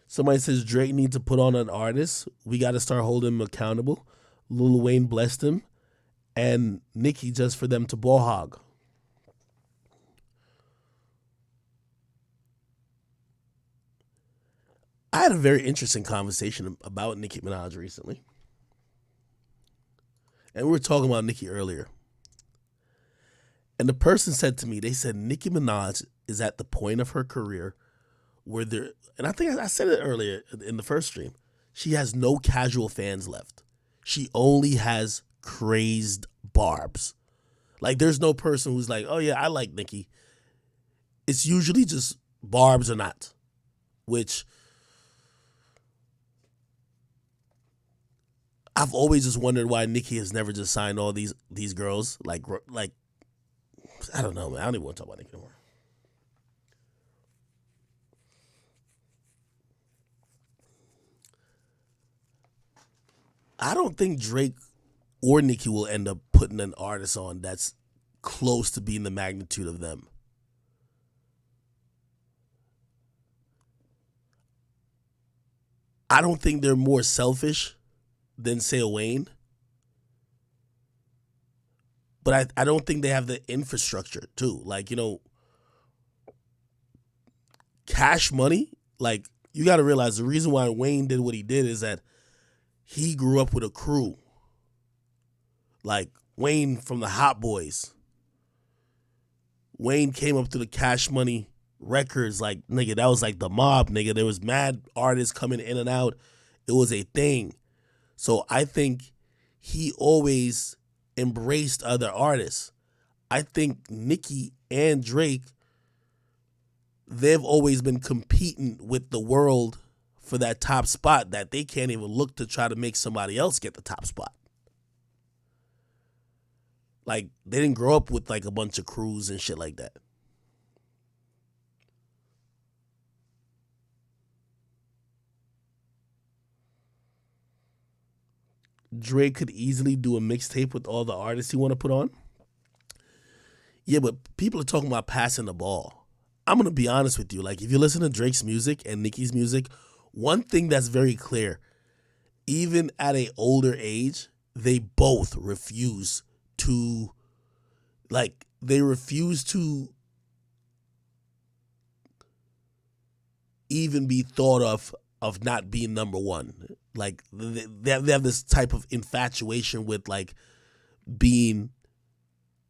Somebody says Drake needs to put on an artist. We got to start holding him accountable. Lil Wayne blessed him, and Nicki just for them to ball hog. I had a very interesting conversation about Nicki Minaj recently, and we were talking about Nicki earlier. And the person said to me, they said Nicki Minaj is at the point of her career where there, and I think I said it earlier in the first stream, she has no casual fans left. She only has crazed barbs. Like there's no person who's like, oh yeah, I like Nicki. It's usually just barbs or not, which I've always just wondered why Nicki has never just signed all these girls. Like I don't know, man. I don't even want to talk about Nicki anymore. I don't think Drake or Nicki will end up putting an artist on that's close to being the magnitude of them. I don't think they're more selfish than, say, a Wayne. But I don't think they have the infrastructure, too. Like, Cash Money, like, you got to realize the reason why Wayne did what he did is that he grew up with a crew. Like, Wayne from the Hot Boys. Wayne came up to the Cash Money records, like, nigga, that was like the mob, nigga. There was mad artists coming in and out. It was a thing. So I think he always embraced other artists. I think Nicki and Drake, they've always been competing with the world for that top spot that they can't even look to try to make somebody else get the top spot. Like, they didn't grow up with like a bunch of crews and shit like that. Drake could easily do a mixtape with all the artists he want to put on. Yeah, but people are talking about passing the ball. I'm gonna be honest with you. Like, if you listen to Drake's music and Nicki's music, one thing that's very clear, even at an older age, they both refuse to, they refuse to even be thought of not being number one. Like, they have this type of infatuation with, like, being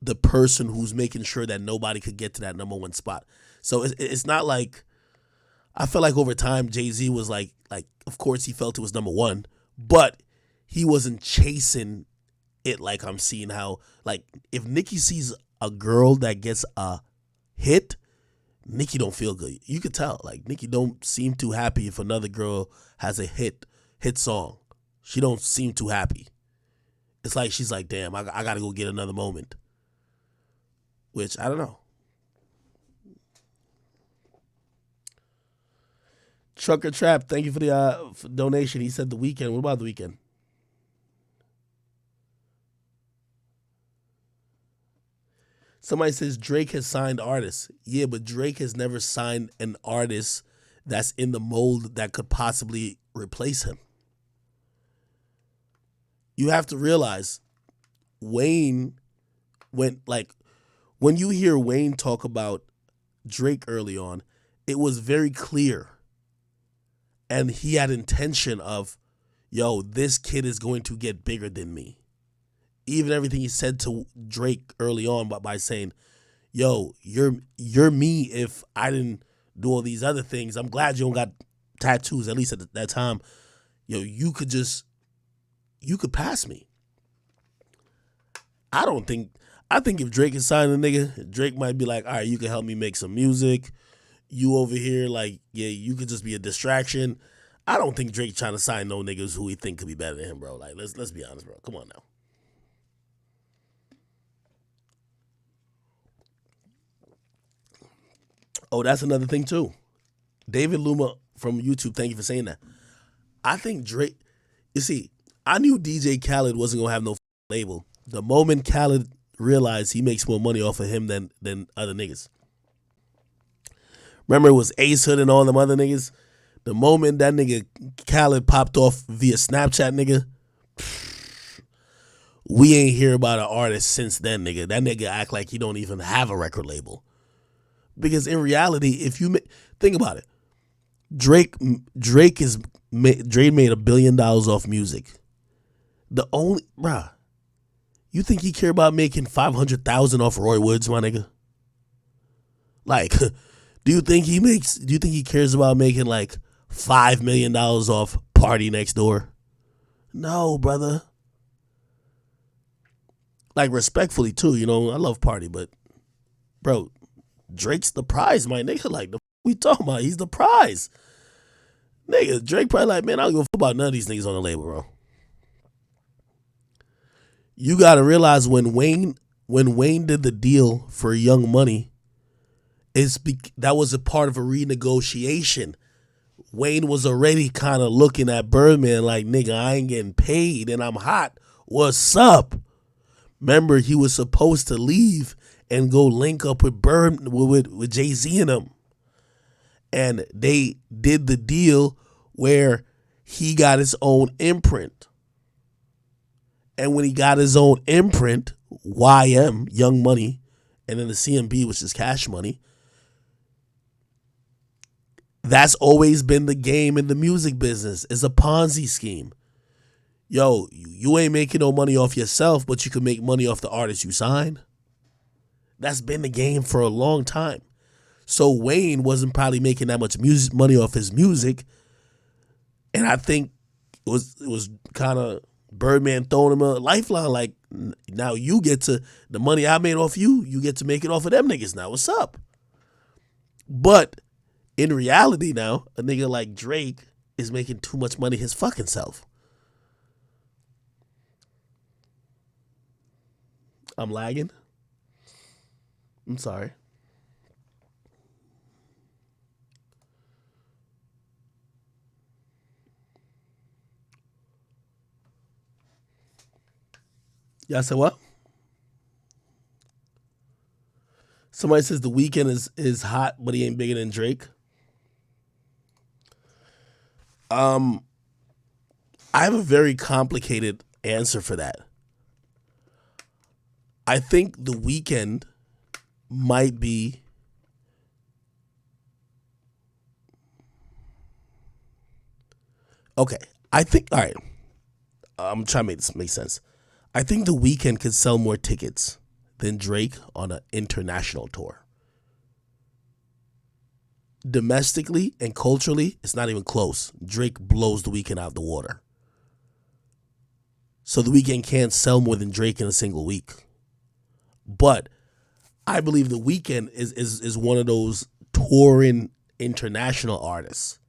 the person who's making sure that nobody could get to that number one spot. So it's not like, I feel like over time Jay-Z was like of course he felt it was number one, but he wasn't chasing it like I'm seeing how, like, if Nicki sees a girl that gets a hit, Nicki don't feel good. You could tell, like, Nicki don't seem too happy if another girl has a hit song. She don't seem too happy. It's like she's like, damn, I gotta go get another moment. Which, I don't know. Trucker Trap, thank you for the donation. He said The Weeknd. What about The Weeknd? Somebody says Drake has signed artists. Yeah, but Drake has never signed an artist that's in the mold that could possibly replace him. You have to realize Wayne when you hear Wayne talk about Drake early on, it was very clear. And he had intention of, yo, this kid is going to get bigger than me. Even everything he said to Drake early on by saying, yo, you're me if I didn't do all these other things. I'm glad you don't got tattoos, at least at that time. Yo, you could pass me. I think if Drake is signing a nigga, Drake might be like, all right, you can help me make some music. You over here, like, yeah, you could just be a distraction. I don't think Drake trying to sign no niggas who he think could be better than him, bro. Like, let's be honest, bro. Come on now. Oh, that's another thing too. David Luma from YouTube, thank you for saying that. I think Drake, you see, I knew DJ Khaled wasn't gonna have no label. The moment Khaled realized he makes more money off of him than other niggas. Remember, it was Ace Hood and all them other niggas. The moment that nigga Khaled popped off via Snapchat, nigga, we ain't hear about an artist since then, nigga. That nigga act like he don't even have a record label. Because in reality, if you think about it, Drake made $1 billion off music. The only bruh, you think he care about making 500,000 off Roy Woods, my nigga? Like, do you think he cares about making like $5 million off Party Next Door? No, brother. Like, respectfully too, you know, I love Party, but bro, Drake's the prize, my nigga. Like, the we talking about? He's the prize. Nigga, Drake probably like, man, I don't give a fuck about none of these niggas on the label, bro. You gotta realize when Wayne did the deal for Young Money, that was a part of a renegotiation. Wayne was already kind of looking at Birdman like, nigga, I ain't getting paid and I'm hot. What's up? Remember, he was supposed to leave and go link up with with Jay-Z and them. And they did the deal where he got his own imprint. And when he got his own imprint, YM, Young Money, and then the CMB, which is Cash Money, that's always been the game in the music business. It's a Ponzi scheme. Yo, you ain't making no money off yourself, but you can make money off the artist you sign. That's been the game for a long time. So Wayne wasn't probably making that much money off his music. And I think it was kind of Birdman throwing him a lifeline, like, now you get to, the money I made off you, you get to make it off of them niggas now. What's up? But in reality now, a nigga like Drake is making too much money his fucking self. I'm lagging. I'm sorry. Y'all said what? Somebody says The Weeknd is hot, but he ain't bigger than Drake. I have a very complicated answer for that. I think The Weeknd might be okay. I think, all right. I'm trying to make this make sense. I think The Weeknd could sell more tickets than Drake on an international tour. Domestically and culturally, it's not even close. Drake blows The Weeknd out of the water. So The Weeknd can't sell more than Drake in a single week. But I believe The Weeknd is one of those touring international artists